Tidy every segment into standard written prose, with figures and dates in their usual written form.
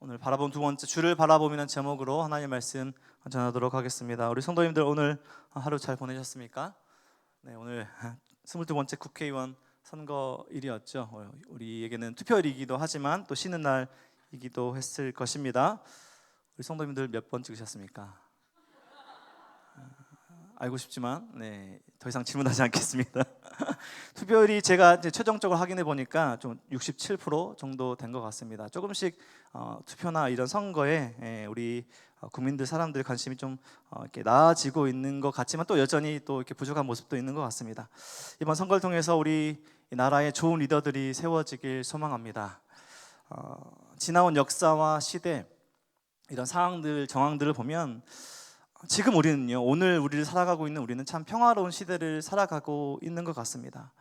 오늘 바라본 두 번째 주를 바라보는 제목으로 하나님의 말씀 전하도록 하겠습니다. 우리 성도님들 오늘 하루 잘 보내셨습니까? 네, 오늘 22번째 국회의원 선거일이었죠. 우리에게는 투표일이기도 하지만 또 쉬는 날이기도 했을 것입니다. 우리 성도님들 몇 번 찍으셨습니까? 알고 싶지만 더 이상 질문하지 않겠습니다. 투표율이 제가 이제 최종적으로 확인해 보니까 좀 67% 정도 된 것 같습니다. 조금씩 투표나 이런 선거에 우리 국민들 사람들 관심이 좀 이렇게 나아지고 있는 것 같지만 또 여전히 또 이렇게 부족한 모습도 있는 것 같습니다. 이번 선거를 통해서 우리 나라의 좋은 리더들이 세워지길 소망합니다. 지나온 역사와 시대 이런 상황들 정황들을 보면 지금 우리는요, 오늘 우리를 살아가고 있는 우리는 참 평화로운 시대를 살아가고 있는 것 같습니다.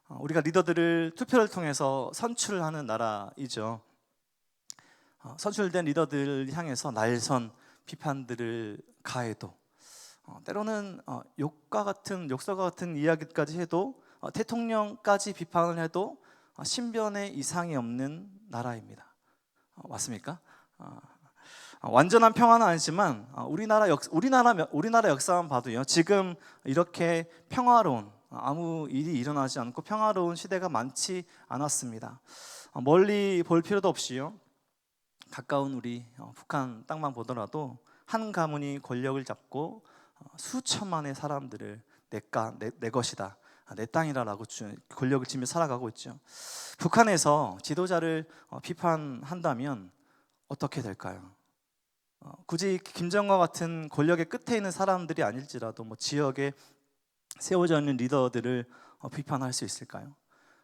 우리가 리더들을 투표를 통해서 선출하는 나라이죠. 선출된 리더들을 향해서 날선 비판들을 가해도 때로는 욕설과 같은 이야기까지 해도 대통령까지 비판을 해도 신변의 이상이 없는 나라입니다. 맞습니까? 완전한 평화는 아니지만 우리나라 역사만 봐도요, 지금 이렇게 평화로운 아무 일이 일어나지 않고 평화로운 시대가 많지 않았습니다. 멀리 볼 필요도 없이요, 가까운 우리 북한 땅만 보더라도 한 가문이 권력을 잡고 수천만의 사람들을 내 것이다, 내 땅이라고 권력을 쥐며 살아가고 있죠. 북한에서 지도자를 비판한다면 어떻게 될까요? 굳이 김정과 같은 권력의 끝에 있는 사람들이 아닐지라도 지역에 세워져 있는 리더들을 비판할 수 있을까요?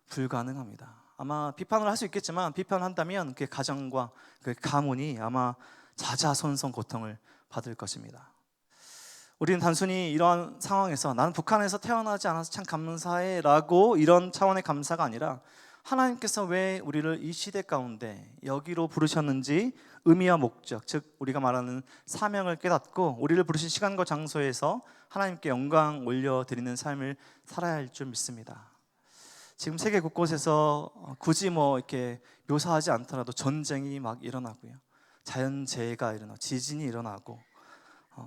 불가능합니다. 아마 비판을 할 수 있겠지만 비판한다면 그 가정과 그 가문이 아마 자자손손 고통을 받을 것입니다. 우리는 단순히 이러한 상황에서 나는 북한에서 태어나지 않아서 참 감사해 라고 이런 차원의 감사가 아니라 하나님께서 왜 우리를 이 시대 가운데 여기로 부르셨는지 의미와 목적, 즉 우리가 말하는 사명을 깨닫고 우리를 부르신 시간과 장소에서 하나님께 영광 올려드리는 삶을 살아야 할 줄 믿습니다. 지금 세계 곳곳에서 굳이 이렇게 묘사하지 않더라도 전쟁이 막 일어나고요, 자연재해가 일어나고 지진이 일어나고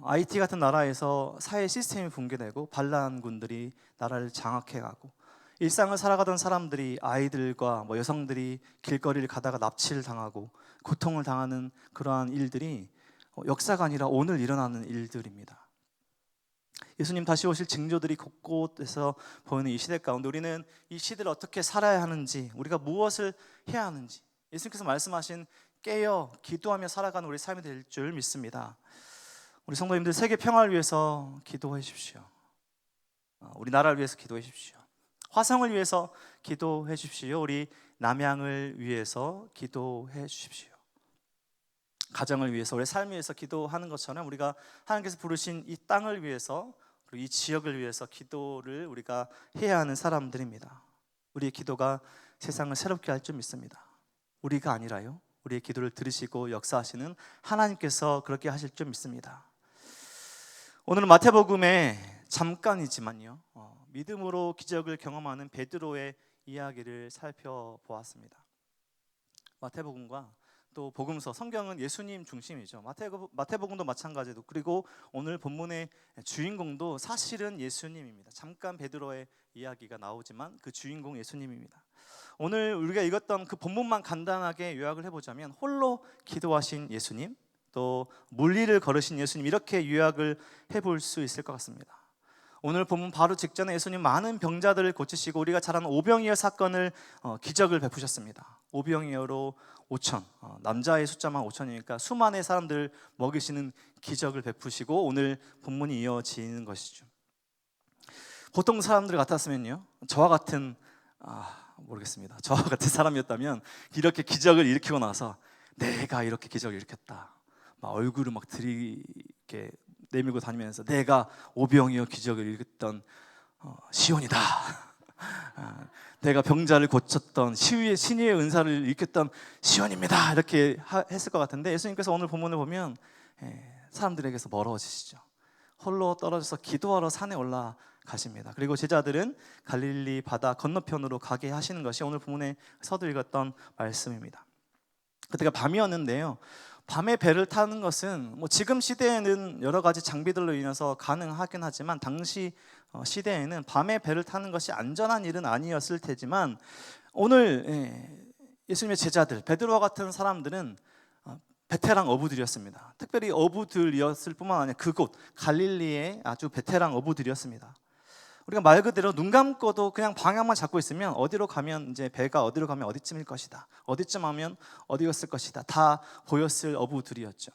IT 같은 나라에서 사회 시스템이 붕괴되고 반란군들이 나라를 장악해가고 일상을 살아가던 사람들이, 아이들과 여성들이 길거리를 가다가 납치를 당하고 고통을 당하는 그러한 일들이 역사가 아니라 오늘 일어나는 일들입니다. 예수님 다시 오실 징조들이 곳곳에서 보이는 이 시대 가운데 우리는 이 시대를 어떻게 살아야 하는지, 우리가 무엇을 해야 하는지 예수님께서 말씀하신 깨어 기도하며 살아가는 우리 삶이 될 줄 믿습니다. 우리 성도님들, 세계 평화를 위해서 기도해 주십시오. 우리 나라를 위해서 기도해 주십시오. 화성을 위해서 기도해 주십시오. 우리 남양을 위해서 기도해 주십시오. 가정을 위해서, 우리 삶을 위해서 기도하는 것처럼 우리가 하나님께서 부르신 이 땅을 위해서, 그리고 이 지역을 위해서 기도를 우리가 해야 하는 사람들입니다. 우리의 기도가 세상을 새롭게 할 줄 믿습니다. 우리가 아니라요, 우리의 기도를 들으시고 역사하시는 하나님께서 그렇게 하실 줄 믿습니다. 오늘은 마태복음에 잠깐이지만요, 믿음으로 기적을 경험하는 베드로의 이야기를 살펴보았습니다. 마태복음과 또 복음서, 성경은 예수님 중심이죠. 마태복음도 마찬가지도, 그리고 오늘 본문의 주인공도 사실은 예수님입니다. 잠깐 베드로의 이야기가 나오지만 그 주인공 예수님입니다. 오늘 우리가 읽었던 그 본문만 간단하게 요약을 해보자면 홀로 기도하신 예수님, 또 물리를 걸으신 예수님, 이렇게 요약을 해볼 수 있을 것 같습니다. 오늘 본문 바로 직전에 예수님 많은 병자들을 고치시고 우리가 잘 아는 오병이어 사건을 기적을 베푸셨습니다. 오병이어로 5천, 남자의 숫자만 5천이니까 수만의 사람들 먹이시는 기적을 베푸시고 오늘 본문이 이어지는 것이죠. 보통 사람들 같았으면요, 저와 같은 사람이었다면 이렇게 기적을 일으키고 나서 내가 이렇게 기적을 일으켰다, 막 얼굴을 막 이렇게 내밀고 다니면서 내가 오병이어 기적을 일으켰던 시온이다, 내가 병자를 고쳤던 신의의 은사를 일으켰던 시온입니다, 이렇게 했을 것 같은데 예수님께서 오늘 본문을 보면 사람들에게서 멀어지시죠. 홀로 떨어져서 기도하러 산에 올라가십니다. 그리고 제자들은 갈릴리 바다 건너편으로 가게 하시는 것이 오늘 본문에 서두 읽었던 말씀입니다. 그때가 밤이었는데요. 밤에 배를 타는 것은 뭐 지금 시대에는 여러 가지 장비들로 인해서 가능하긴 하지만 당시 시대에는 밤에 배를 타는 것이 안전한 일은 아니었을 테지만 오늘 예수님의 제자들 베드로와 같은 사람들은 베테랑 어부들이었습니다. 특별히 어부들이었을 뿐만 아니라 그곳 갈릴리의 아주 베테랑 어부들이었습니다. 우리가 말 그대로 눈 감고도 그냥 방향만 잡고 있으면 어디로 가면 이제 배가 어디로 가면 어디쯤일 것이다, 어디쯤 하면 어디였을 것이다 다 보였을 어부들이었죠.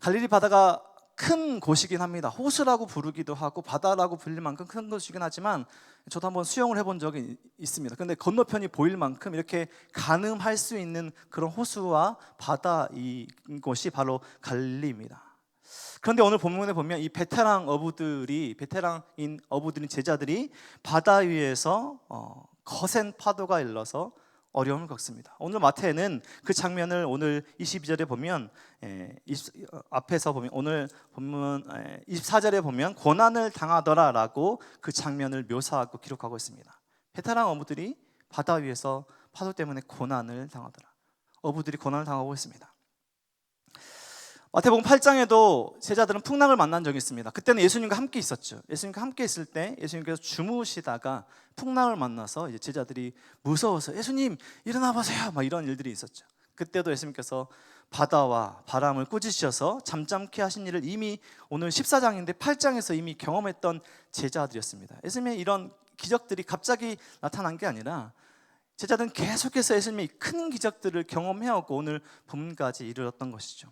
갈릴리 바다가 큰 곳이긴 합니다. 호수라고 부르기도 하고 바다라고 불릴 만큼 큰 곳이긴 하지만 저도 한번 수영을 해본 적이 있습니다. 근데 건너편이 보일 만큼 이렇게 가늠할 수 있는 그런 호수와 바다인 곳이 바로 갈릴리입니다. 그런데 오늘 본문에 보면 이 베테랑인 어부들인 제자들이 바다 위에서 거센 파도가 일러서 어려움을 겪습니다. 오늘 마태는 그 장면을 오늘 22절에 보면 앞에서 보면 오늘 본문 24절에 보면 고난을 당하더라라고 그 장면을 묘사하고 기록하고 있습니다. 베테랑 어부들이 바다 위에서 파도 때문에 고난을 당하더라. 어부들이 고난을 당하고 있습니다. 마태복음 8장에도 제자들은 풍랑을 만난 적이 있습니다. 그때는 예수님과 함께 있었죠. 예수님과 함께 있을 때 예수님께서 주무시다가 풍랑을 만나서 이제 제자들이 무서워서 예수님 일어나 보세요 막 이런 일들이 있었죠. 그때도 예수님께서 바다와 바람을 꾸짖으셔서 잠잠케 하신 일을 이미 오늘 14장인데 8장에서 이미 경험했던 제자들이었습니다. 예수님의 이런 기적들이 갑자기 나타난 게 아니라 제자들은 계속해서 예수님의 큰 기적들을 경험해오고 오늘 본문까지 이르렀던 것이죠.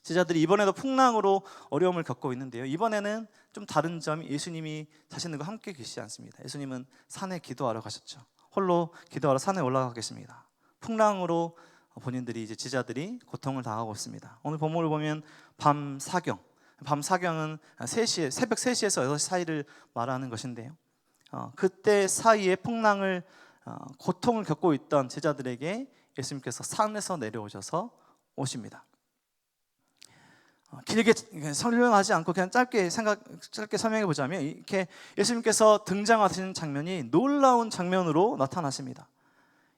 제자들이 이번에도 풍랑으로 어려움을 겪고 있는데요. 이번에는 좀 다른 점이 예수님이 자신들과 함께 계시지 않습니다. 예수님은 산에 기도하러 가셨죠. 홀로 기도하러 산에 올라가 계십니다. 풍랑으로 본인들이 이제 제자들이 고통을 당하고 있습니다. 오늘 본문을 보면 밤 사경은 새벽 3시에서 6시 사이를 말하는 것인데요. 그때 사이에 풍랑을 고통을 겪고 있던 제자들에게 예수님께서 산에서 내려오셔서 오십니다. 길게 설명하지 않고 그냥 짧게 설명해 보자면 이렇게 예수님께서 등장하시는 장면이 놀라운 장면으로 나타나십니다.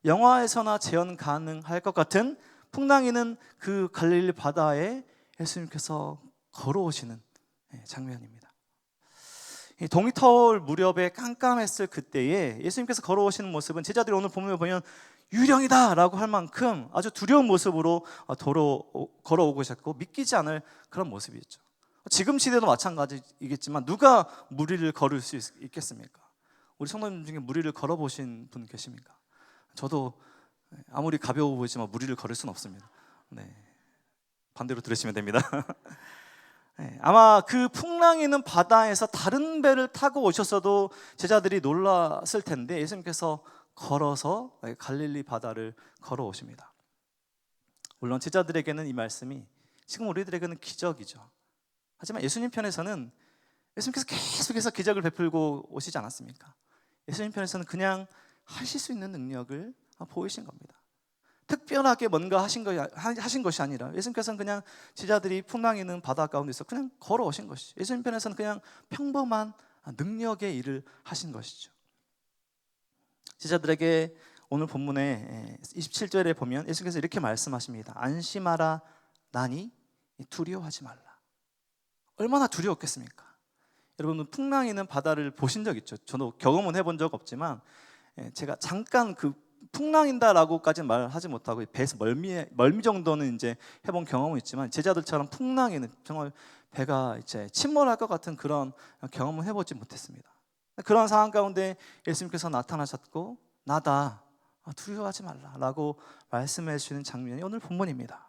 영화에서나 재현 가능할 것 같은 풍랑이는 그 갈릴리 바다에 예수님께서 걸어오시는 장면입니다. 동이터울 무렵에 깜깜했을 그때에 예수님께서 걸어오시는 모습은 제자들이 오늘 본문에 보면 유령이다 라고 할 만큼 아주 두려운 모습으로 걸어오고 계셨고 믿기지 않을 그런 모습이었죠. 지금 시대도 마찬가지이겠지만 누가 무리를 걸을 수 있겠습니까? 우리 성도님 중에 무리를 걸어보신 분 계십니까? 저도 아무리 가벼워 보이지만 무리를 걸을 수는 없습니다. 반대로 들으시면 됩니다. 아마 그 풍랑이는 바다에서 다른 배를 타고 오셨어도 제자들이 놀랐을 텐데 예수님께서 걸어서 갈릴리 바다를 걸어오십니다. 물론 제자들에게는 이 말씀이 지금 우리들에게는 기적이죠. 하지만 예수님 편에서는 예수님께서 계속해서 기적을 베풀고 오시지 않았습니까? 예수님 편에서는 그냥 하실 수 있는 능력을 보이신 겁니다. 특별하게 뭔가 하신 것이 아니라 예수님께서는 그냥 제자들이 풍랑이 있는 바다 가운데서 그냥 걸어오신 것이죠. 예수님 편에서는 그냥 평범한 능력의 일을 하신 것이죠. 제자들에게 오늘 본문에 27절에 보면 예수께서 이렇게 말씀하십니다. 안심하라 나니 두려워하지 말라. 얼마나 두려웠겠습니까? 여러분 풍랑이는 바다를 보신 적 있죠? 저도 경험은 해본 적 없지만 제가 잠깐 그 풍랑인다라고까지는 말하지 못하고 배에서 멀미 정도는 이제 해본 경험은 있지만 제자들처럼 풍랑에는 정말 배가 이제 침몰할 것 같은 그런 경험은 해보지 못했습니다. 그런 상황 가운데 예수님께서 나타나셨고 나다 두려워하지 말라라고 말씀해 주시는 장면이 오늘 본문입니다.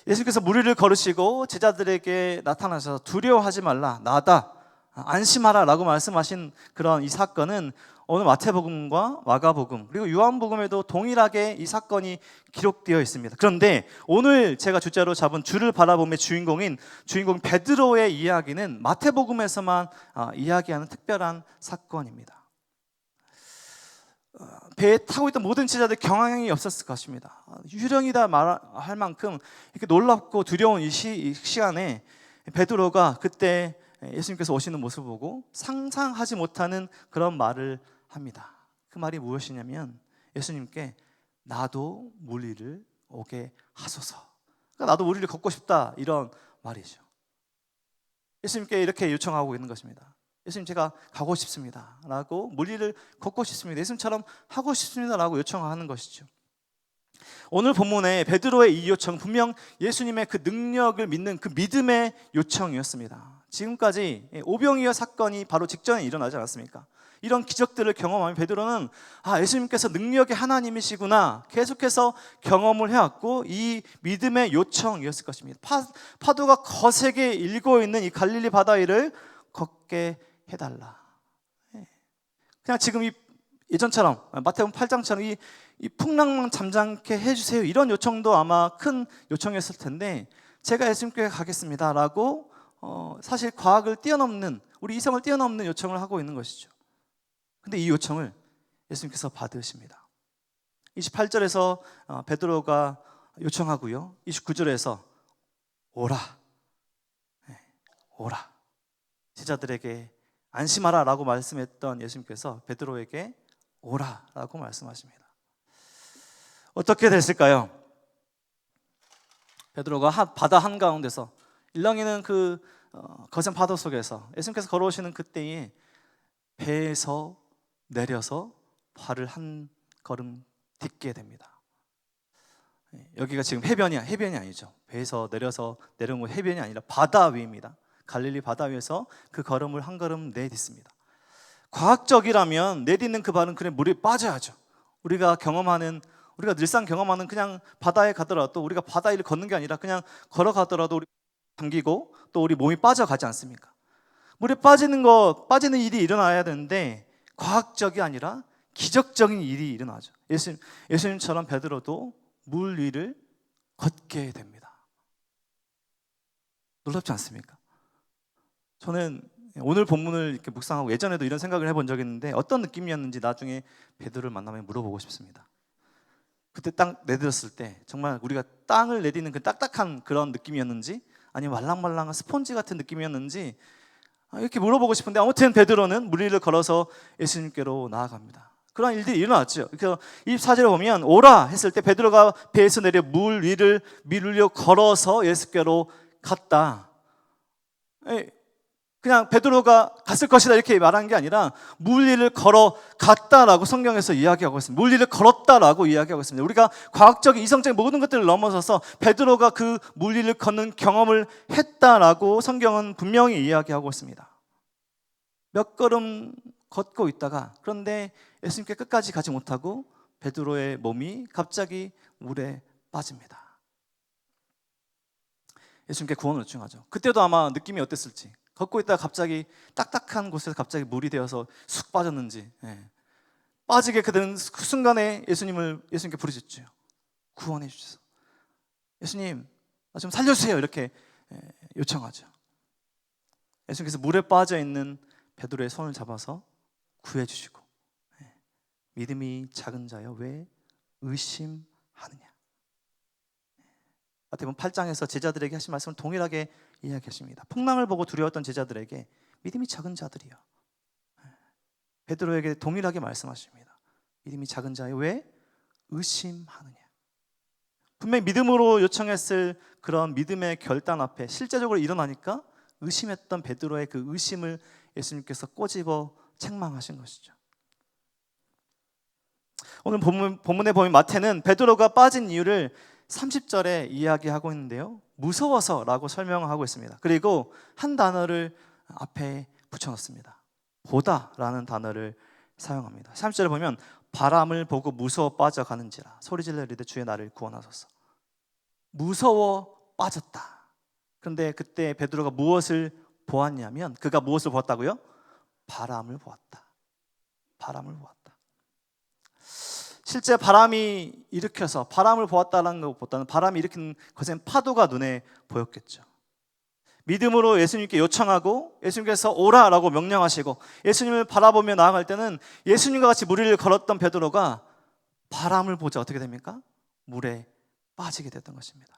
예수님께서 무리를 걸으시고 제자들에게 나타나셔서 두려워하지 말라 나다 안심하라 라고 말씀하신 그런 이 사건은 오늘 마태복음과 마가복음 그리고 요한복음에도 동일하게 이 사건이 기록되어 있습니다. 그런데 오늘 제가 주제로 잡은 주를 바라봄의 주인공 베드로의 이야기는 마태복음에서만 이야기하는 특별한 사건입니다. 배에 타고 있던 모든 제자들 경황이 없었을 것입니다. 유령이다 말할 만큼 이렇게 놀랍고 두려운 이 시간에 베드로가 그때 예수님께서 오시는 모습을 보고 상상하지 못하는 그런 말을 합니다. 그 말이 무엇이냐면 예수님께 나도 물 위를 오게 하소서. 그러니까 나도 물 위를 걷고 싶다, 이런 말이죠. 예수님께 이렇게 요청하고 있는 것입니다. 예수님, 제가 가고 싶습니다 라고, 물 위를 걷고 싶습니다, 예수님처럼 하고 싶습니다 라고 요청하는 것이죠. 오늘 본문에 베드로의 이 요청, 분명 예수님의 그 능력을 믿는 그 믿음의 요청이었습니다. 지금까지 오병이어 사건이 바로 직전에 일어나지 않았습니까? 이런 기적들을 경험하면 베드로는 예수님께서 능력의 하나님이시구나 계속해서 경험을 해왔고, 이 믿음의 요청이었을 것입니다. 파도가 거세게 일고 있는 이 갈릴리 바다 위를 걷게 해달라. 그냥 지금 예전처럼 마태복음 8장처럼 이 풍랑만 잠잠케 해주세요, 이런 요청도 아마 큰 요청이었을 텐데, 제가 예수님께 가겠습니다 라고 사실 과학을 뛰어넘는, 우리 이성을 뛰어넘는 요청을 하고 있는 것이죠. 근데 이 요청을 예수님께서 받으십니다. 28절에서 베드로가 요청하고요, 29절에서 오라, 오라, 제자들에게 안심하라 라고 말씀했던 예수님께서 베드로에게 오라 라고 말씀하십니다. 어떻게 됐을까요? 베드로가 바다 한가운데서 일렁이는 그 거센 파도 속에서 예수님께서 걸어오시는 그때에 배에서 내려서 발을 한 걸음 딛게 됩니다. 여기가 지금 해변이 아니죠. 배에서 내려서 내려온 건 해변이 아니라 바다 위입니다. 갈릴리 바다 위에서 그 걸음을 한 걸음 내딛습니다. 과학적이라면 내딛는 그 발은 그냥 물에 빠져야죠. 우리가 늘상 경험하는 그냥 바다에 가더라도, 우리가 바다 위를 걷는 게 아니라 그냥 걸어가더라도 우리 잠기고 또 우리 몸이 빠져가지 않습니까? 물에 빠지는 일이 일어나야 되는데 과학적이 아니라 기적적인 일이 일어나죠. 예수님처럼 베드로도 물 위를 걷게 됩니다. 놀랍지 않습니까? 저는 오늘 본문을 이렇게 묵상하고 예전에도 이런 생각을 해본 적이 있는데, 어떤 느낌이었는지 나중에 베드로를 만나면 물어보고 싶습니다. 그때 딱 내딛었을 때 정말 우리가 땅을 내딛는 그 딱딱한 그런 느낌이었는지, 아니면 말랑말랑한 스폰지 같은 느낌이었는지 이렇게 물어보고 싶은데, 아무튼 베드로는 물 위를 걸어서 예수님께로 나아갑니다. 그런 일들이 일어났죠. 그래서 24절에 보면 오라 했을 때 베드로가 배에서 내려 물 위를 걸어서 예수께로 갔다. 그냥 베드로가 갔을 것이다 이렇게 말한 게 아니라 물 위를 걸어갔다라고 성경에서 이야기하고 있습니다. 물 위를 걸었다라고 이야기하고 있습니다. 우리가 과학적인 이성적인 모든 것들을 넘어서서 베드로가 그 물 위를 걷는 경험을 했다라고 성경은 분명히 이야기하고 있습니다. 몇 걸음 걷고 있다가, 그런데 예수님께 끝까지 가지 못하고 베드로의 몸이 갑자기 물에 빠집니다. 예수님께 구원을 요청하죠. 그때도 아마 느낌이 어땠을지, 걷고 있다가 갑자기 딱딱한 곳에서 갑자기 물이 되어서 쑥 빠졌는지, 빠지게 된 그 순간에 예수님께 부르짖죠. 구원해 주셔서, 예수님 나 좀 살려주세요 이렇게 요청하죠. 예수님께서 물에 빠져 있는 베드로의 손을 잡아서 구해 주시고, 믿음이 작은 자여 왜 의심하느냐. 마태복음 8장에서 제자들에게 하신 말씀을 동일하게 이야기하십니다. 풍랑을 보고 두려웠던 제자들에게 믿음이 작은 자들이여, 베드로에게 동일하게 말씀하십니다. 믿음이 작은 자여 왜 의심하느냐. 분명히 믿음으로 요청했을 그런 믿음의 결단 앞에 실제적으로 일어나니까 의심했던 베드로의 그 의심을 예수님께서 꼬집어 책망하신 것이죠. 오늘 본문에 보면 마태는 베드로가 빠진 이유를 30절에 이야기하고 있는데요, 무서워서라고 설명하고 있습니다. 그리고 한 단어를 앞에 붙여놓습니다. 보다라는 단어를 사용합니다. 30절에 보면 바람을 보고 무서워 빠져가는지라 소리질러 이르되 주의 나를 구원하소서. 무서워 빠졌다. 그런데 그때 베드로가 무엇을 보았냐면, 그가 무엇을 보았다고요? 바람을 보았다. 바람을 보았다. 실제 바람이 일으켜서 바람을 보았다는 것보다는 바람이 일으키는 거센 파도가 눈에 보였겠죠. 믿음으로 예수님께 요청하고 예수님께서 오라라고 명령하시고 예수님을 바라보며 나아갈 때는 예수님과 같이 물 위를 걸었던 베드로가 바람을 보자 어떻게 됩니까? 물에 빠지게 됐던 것입니다.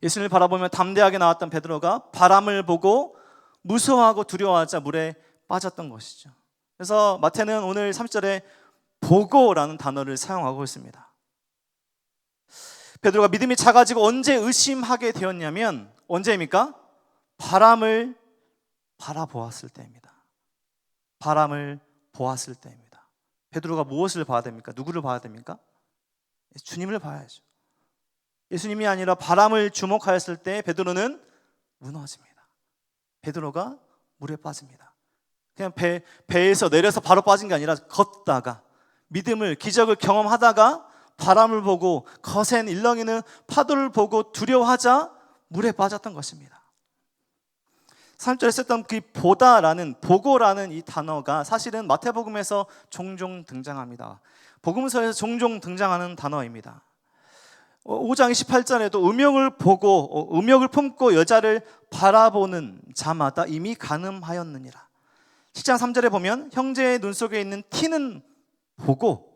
예수님을 바라보며 담대하게 나왔던 베드로가 바람을 보고 무서워하고 두려워하자 물에 빠졌던 것이죠. 그래서 마태는 오늘 30절에 보고라는 단어를 사용하고 있습니다. 베드로가 믿음이 작아지고 언제 의심하게 되었냐면 언제입니까? 바람을 바라보았을 때입니다. 바람을 보았을 때입니다. 베드로가 무엇을 봐야 됩니까? 누구를 봐야 됩니까? 주님을 봐야죠. 예수님이 아니라 바람을 주목하였을 때 베드로는 무너집니다. 베드로가 물에 빠집니다. 그냥 배에서 내려서 바로 빠진 게 아니라 걷다가 믿음을, 기적을 경험하다가 바람을 보고 거센 일렁이는 파도를 보고 두려워하자 물에 빠졌던 것입니다. 3절에 썼던 그 보다라는, 보고라는 이 단어가 사실은 마태복음에서 종종 등장합니다. 복음서에서 종종 등장하는 단어입니다. 5장 28절에도 음욕을 품고 여자를 바라보는 자마다 이미 간음하였느니라. 10장 3절에 보면 형제의 눈 속에 있는 티는 보고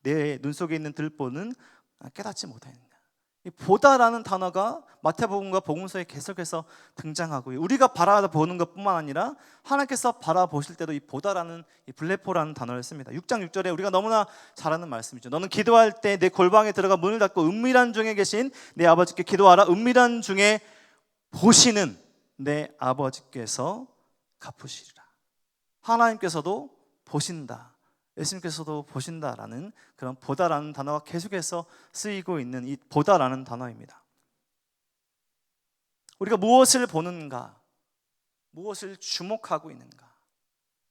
내 눈 속에 있는 들보는 깨닫지 못하였느니라. 이 보다라는 단어가 마태복음과 복음서에 계속해서 등장하고요. 우리가 바라보는 것뿐만 아니라 하나님께서 바라보실 때도 이 보다라는 이 블레포라는 단어를 씁니다. 6장 6절에 우리가 너무나 잘 아는 말씀이죠. 너는 기도할 때 내 골방에 들어가 문을 닫고 은밀한 중에 계신 내 아버지께 기도하라. 은밀한 중에 보시는 내 아버지께서 갚으시리라. 하나님께서도 보신다. 예수님께서도 보신다라는 그런 보다라는 단어가 계속해서 쓰이고 있는 이 보다라는 단어입니다. 우리가 무엇을 보는가, 무엇을 주목하고 있는가,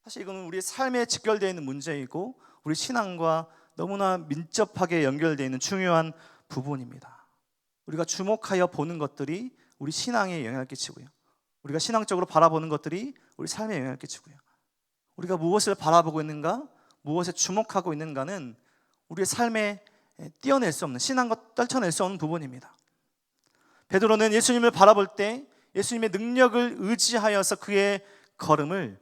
사실 이거는 우리 삶에 직결되어 있는 문제이고 우리 신앙과 너무나 밀접하게 연결되어 있는 중요한 부분입니다. 우리가 주목하여 보는 것들이 우리 신앙에 영향을 끼치고요, 우리가 신앙적으로 바라보는 것들이 우리 삶에 영향을 끼치고요, 우리가 무엇을 바라보고 있는가, 무엇에 주목하고 있는가는 우리의 삶에 떼어낼 수 없는, 신앙과 떨쳐낼 수 없는 부분입니다. 베드로는 예수님을 바라볼 때 예수님의 능력을 의지하여서 그의 걸음을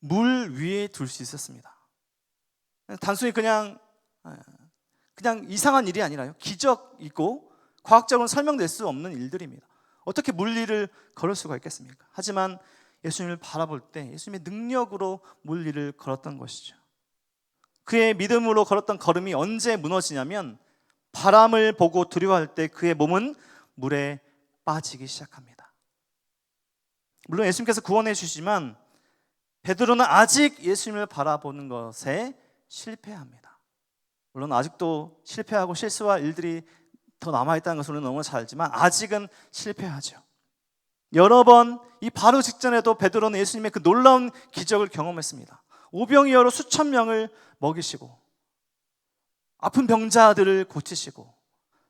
물 위에 둘 수 있었습니다. 단순히 그냥 이상한 일이 아니라요, 기적이고 과학적으로 설명될 수 없는 일들입니다. 어떻게 물 위를 걸을 수가 있겠습니까? 하지만 예수님을 바라볼 때 예수님의 능력으로 물 위를 걸었던 것이죠. 그의 믿음으로 걸었던 걸음이 언제 무너지냐면 바람을 보고 두려워할 때 그의 몸은 물에 빠지기 시작합니다. 물론 예수님께서 구원해 주시지만 베드로는 아직 예수님을 바라보는 것에 실패합니다. 물론 아직도 실패하고 실수할 일들이 더 남아있다는 것을 너무 잘 알지만 아직은 실패하죠. 여러 번 이 바로 직전에도 베드로는 예수님의 그 놀라운 기적을 경험했습니다. 오병이어로 수천 명을 먹이시고 아픈 병자들을 고치시고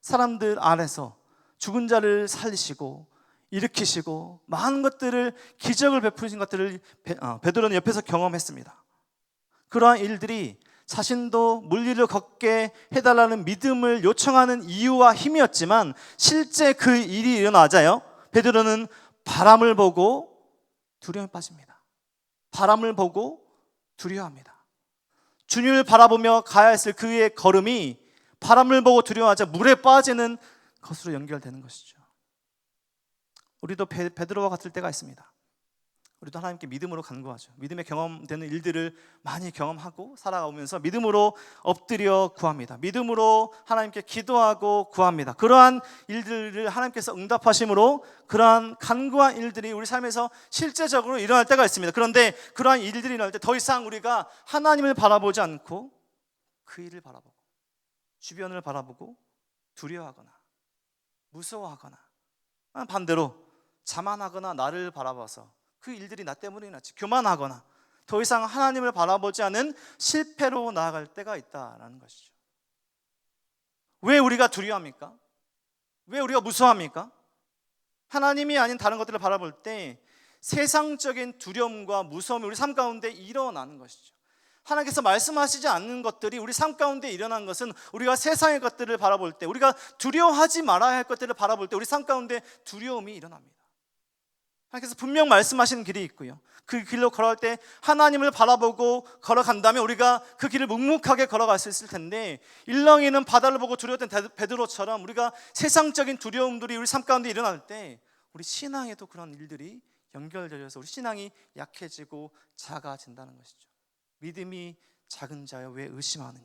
사람들 안에서 죽은 자를 살리시고 일으키시고 많은 것들을, 기적을 베푸신 것들을 베드로는 옆에서 경험했습니다. 그러한 일들이 자신도 물 위를 걷게 해달라는 믿음을 요청하는 이유와 힘이었지만 실제 그 일이 일어나자요, 베드로는 바람을 보고 두려움에 빠집니다. 바람을 보고 두려워합니다. 주님을 바라보며 가야 했을 그의 걸음이 바람을 보고 두려워하자 물에 빠지는 것으로 연결되는 것이죠. 우리도 베드로와 같을 때가 있습니다. 우리도 하나님께 믿음으로 간구하죠. 믿음의 경험되는 일들을 많이 경험하고 살아가면서 믿음으로 엎드려 구합니다. 믿음으로 하나님께 기도하고 구합니다. 그러한 일들을 하나님께서 응답하심으로 그러한 간구한 일들이 우리 삶에서 실제적으로 일어날 때가 있습니다. 그런데 그러한 일들이 일어날 때 더 이상 우리가 하나님을 바라보지 않고 그 일을 바라보고 주변을 바라보고 두려워하거나 무서워하거나 반대로 자만하거나 나를 바라봐서 그 일들이 나 때문에 났지, 교만하거나 더 이상 하나님을 바라보지 않은 실패로 나아갈 때가 있다라는 것이죠. 왜 우리가 두려워합니까? 왜 우리가 무서워합니까? 하나님이 아닌 다른 것들을 바라볼 때 세상적인 두려움과 무서움이 우리 삶 가운데 일어나는 것이죠. 하나님께서 말씀하시지 않는 것들이 우리 삶 가운데 일어난 것은 우리가 세상의 것들을 바라볼 때, 우리가 두려워하지 말아야 할 것들을 바라볼 때 우리 삶 가운데 두려움이 일어납니다. 하나님께서 분명 말씀하시는 길이 있고요, 그 길로 걸어갈 때 하나님을 바라보고 걸어간다면 우리가 그 길을 묵묵하게 걸어갈 수 있을 텐데, 일렁이는 바다를 보고 두려웠던 베드로처럼 우리가 세상적인 두려움들이 우리 삶 가운데 일어날 때 우리 신앙에도 그런 일들이 연결되어서 우리 신앙이 약해지고 작아진다는 것이죠. 믿음이 작은 자여 왜 의심하느냐.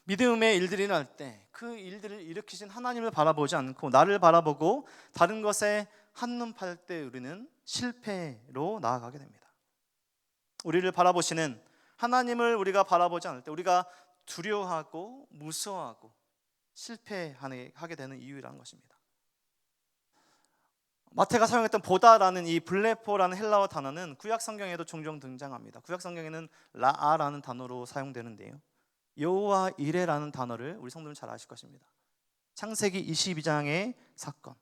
믿음의 일들이 일어날 때 그 일들을 일으키신 하나님을 바라보지 않고 나를 바라보고 다른 것에 한눈 팔 때 우리는 실패로 나아가게 됩니다. 우리를 바라보시는 하나님을 우리가 바라보지 않을 때 우리가 두려워하고 무서워하고 실패하게 되는 이유라는 것입니다. 마태가 사용했던 보다라는 이 블레포라는 헬라어 단어는 구약 성경에도 종종 등장합니다. 구약 성경에는 라아라는 단어로 사용되는데요, 여호와 이레라는 단어를 우리 성도는 잘 아실 것입니다. 창세기 22장의 사건,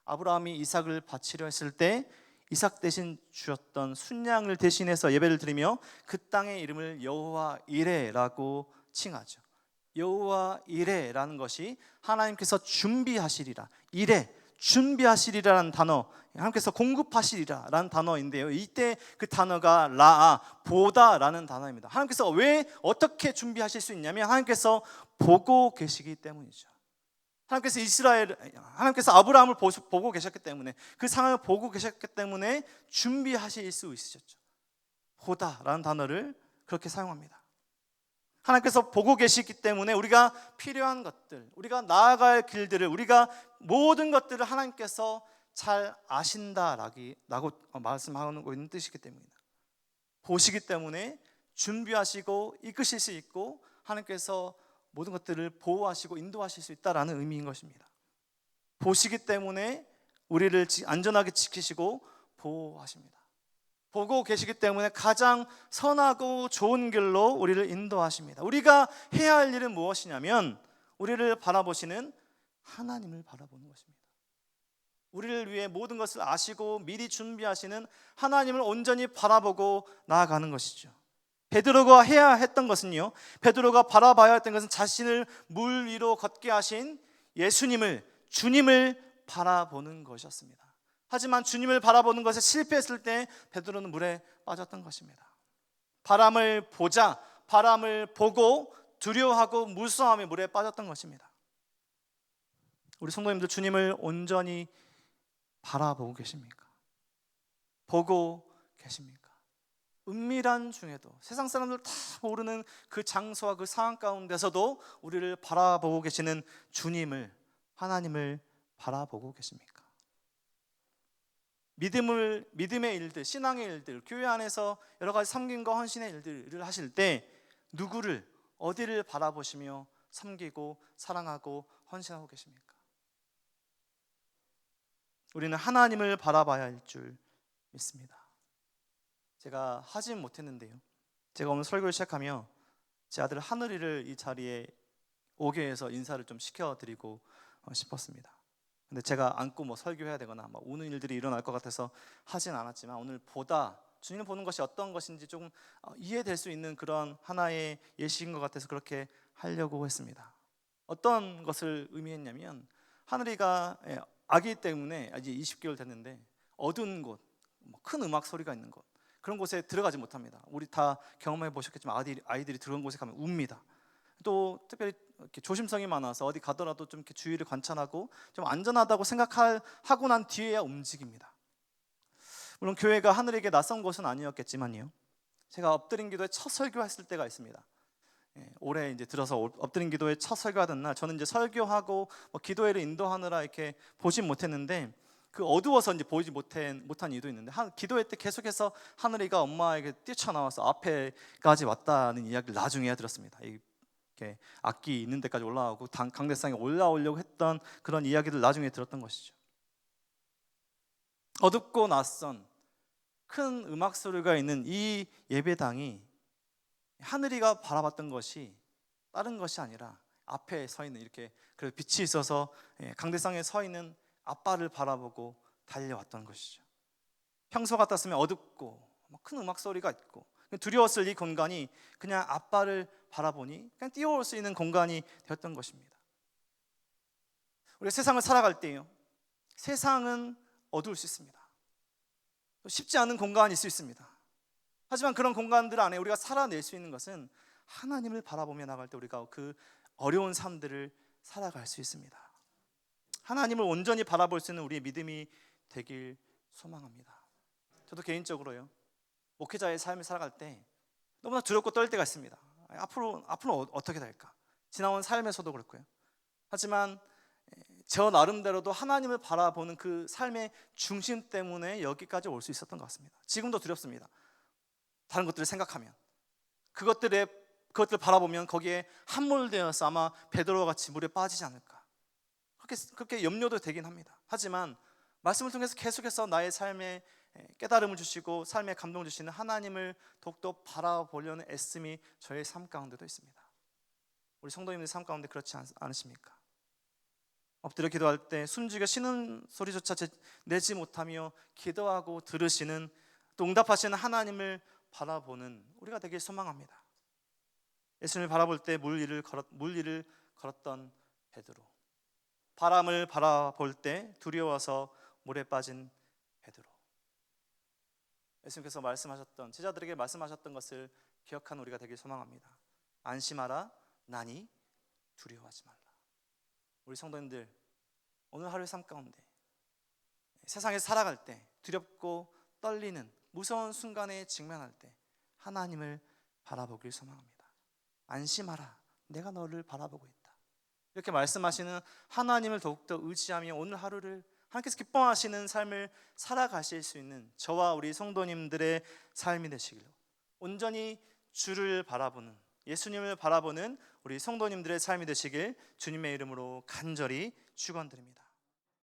아브라함이 이삭을 바치려 했을 때 이삭 대신 주었던 순양을 대신해서 예배를 드리며 그 땅의 이름을 여호와 이레라고 칭하죠. 여호와 이레라는 것이 하나님께서 준비하시리라, 이레 준비하시리라는 단어, 하나님께서 공급하시리라라는 단어인데요, 이때 그 단어가 라아, 보다라는 단어입니다. 하나님께서 왜 어떻게 준비하실 수 있냐면 하나님께서 보고 계시기 때문이죠. 하나님께서 아브라함을 보고 계셨기 때문에, 그 상황을 보고 계셨기 때문에 준비하실 수 있으셨죠. 보다라는 단어를 그렇게 사용합니다. 하나님께서 보고 계시기 때문에 우리가 필요한 것들, 우리가 나아갈 길들을, 우리가 모든 것들을 하나님께서 잘 아신다라고 말씀하고 있는 뜻이기 때문입니다. 보시기 때문에 준비하시고 이끄실 수 있고 하나님께서 모든 것들을 보호하시고 인도하실 수 있다라는 의미인 것입니다. 보시기 때문에 우리를 안전하게 지키시고 보호하십니다. 보고 계시기 때문에 가장 선하고 좋은 길로 우리를 인도하십니다. 우리가 해야 할 일은 무엇이냐면 우리를 바라보시는 하나님을 바라보는 것입니다. 우리를 위해 모든 것을 아시고 미리 준비하시는 하나님을 온전히 바라보고 나아가는 것이죠. 베드로가 해야 했던 것은요, 베드로가 바라봐야 했던 것은 자신을 물 위로 걷게 하신 예수님을, 주님을 바라보는 것이었습니다. 하지만 주님을 바라보는 것에 실패했을 때 베드로는 물에 빠졌던 것입니다. 바람을 보고 두려워하고 무서워하며 물에 빠졌던 것입니다. 우리 성도님들, 주님을 온전히 바라보고 계십니까? 보고 계십니까? 은밀한 중에도, 세상 사람들 다 모르는 그 장소와 그 상황 가운데서도 우리를 바라보고 계시는 주님을, 하나님을 바라보고 계십니까? 믿음의 일들, 신앙의 일들, 교회 안에서 여러 가지 섬김과 헌신의 일들을 하실 때 누구를, 어디를 바라보시며 섬기고 사랑하고 헌신하고 계십니까? 우리는 하나님을 바라봐야 할 줄 믿습니다. 제가 하진 못했는데요, 제가 오늘 설교를 시작하며 제 아들 하늘이를 이 자리에 오게 해서 인사를 좀 시켜드리고 싶었습니다. 근데 제가 안고 설교해야 되거나 우는 일들이 일어날 것 같아서 하진 않았지만, 오늘 주님을 보는 것이 어떤 것인지 조금 이해될 수 있는 그런 하나의 예시인 것 같아서 그렇게 하려고 했습니다. 어떤 것을 의미했냐면, 하늘이가 아기 때문에 이제 20개월 됐는데 어두운 곳, 큰 음악 소리가 있는 곳, 그런 곳에 들어가지 못합니다. 우리 다 경험해 보셨겠지만 아이들이 그런 곳에 가면 웁니다. 또 특별히 이렇게 조심성이 많아서 어디 가더라도 좀 이렇게 주위를 관찰하고 좀 안전하다고 생각하고 난 뒤에야 움직입니다. 물론 교회가 하늘에게 낯선 곳은 아니었겠지만요, 제가 엎드린 기도에 첫 설교했을 때가 있습니다. 올해 이제 들어서 엎드린 기도에 첫 설교하던 날, 저는 이제 설교하고 기도회를 인도하느라 이렇게 보진 못했는데, 그 어두워서 이제 보이지 못한 이유도 있는데, 기도회 때 계속해서 하늘이가 엄마에게 뛰쳐나와서 앞에까지 왔다는 이야기를 나중에야 들었습니다. 이렇게 악기 있는 데까지 올라오고 강대상에 올라오려고 했던 그런 이야기를 나중에 들었던 것이죠. 어둡고 낯선 큰 음악 소리가 있는 이 예배당이 하늘이가 바라봤던 것이 다른 것이 아니라 앞에 서 있는, 이렇게 빛이 있어서 강대상에 서 있는 아빠를 바라보고 달려왔던 것이죠. 평소 같았으면 어둡고 큰 음악 소리가 있고 두려웠을 이 공간이 그냥 아빠를 바라보니 그냥 뛰어올 수 있는 공간이 되었던 것입니다. 우리가 세상을 살아갈 때요, 세상은 어두울 수 있습니다. 쉽지 않은 공간이 있을 수 있습니다. 하지만 그런 공간들 안에 우리가 살아낼 수 있는 것은 하나님을 바라보며 나갈 때 우리가 그 어려운 삶들을 살아갈 수 있습니다. 하나님을 온전히 바라볼 수 있는 우리의 믿음이 되길 소망합니다. 저도 개인적으로요, 목회자의 삶을 살아갈 때 너무나 두렵고 떨 때가 있습니다. 앞으로 어떻게 될까? 지나온 삶에서도 그렇고요. 하지만 저 나름대로도 하나님을 바라보는 그 삶의 중심 때문에 여기까지 올 수 있었던 것 같습니다. 지금도 두렵습니다. 다른 것들을 생각하면 그것들 바라보면 거기에 함몰되어서 아마 베드로와 같이 물에 빠지지 않을까, 그렇게 염려도 되긴 합니다. 하지만 말씀을 통해서 계속해서 나의 삶에 깨달음을 주시고 삶에 감동을 주시는 하나님을 더욱더 바라보려는 애씀이 저의 삶 가운데도 있습니다. 우리 성도님들 삶 가운데 그렇지 않으십니까? 엎드려 기도할 때 숨죽여 쉬는 소리조차 내지 못하며 기도하고 들으시는, 또 응답하시는 하나님을 바라보는 우리가 되길 소망합니다. 예수님을 바라볼 때 물 위를 걸었던 베드로, 바람을 바라볼 때 두려워서 물에 빠진 베드로, 예수님께서 말씀하셨던, 제자들에게 말씀하셨던 것을 기억하는 우리가 되길 소망합니다. 안심하라, 나니 두려워하지 말라. 우리 성도님들, 오늘 하루의 삶 가운데 세상에 살아갈 때 두렵고 떨리는 무서운 순간에 직면할 때 하나님을 바라보길 소망합니다. 안심하라, 내가 너를 바라보고 있다. 이렇게 말씀하시는 하나님을 더욱더 의지하며 오늘 하루를 하나님께서 기뻐하시는 삶을 살아가실 수 있는 저와 우리 성도님들의 삶이 되시기를, 온전히 주를 바라보는, 예수님을 바라보는 우리 성도님들의 삶이 되시길 주님의 이름으로 간절히 축원드립니다.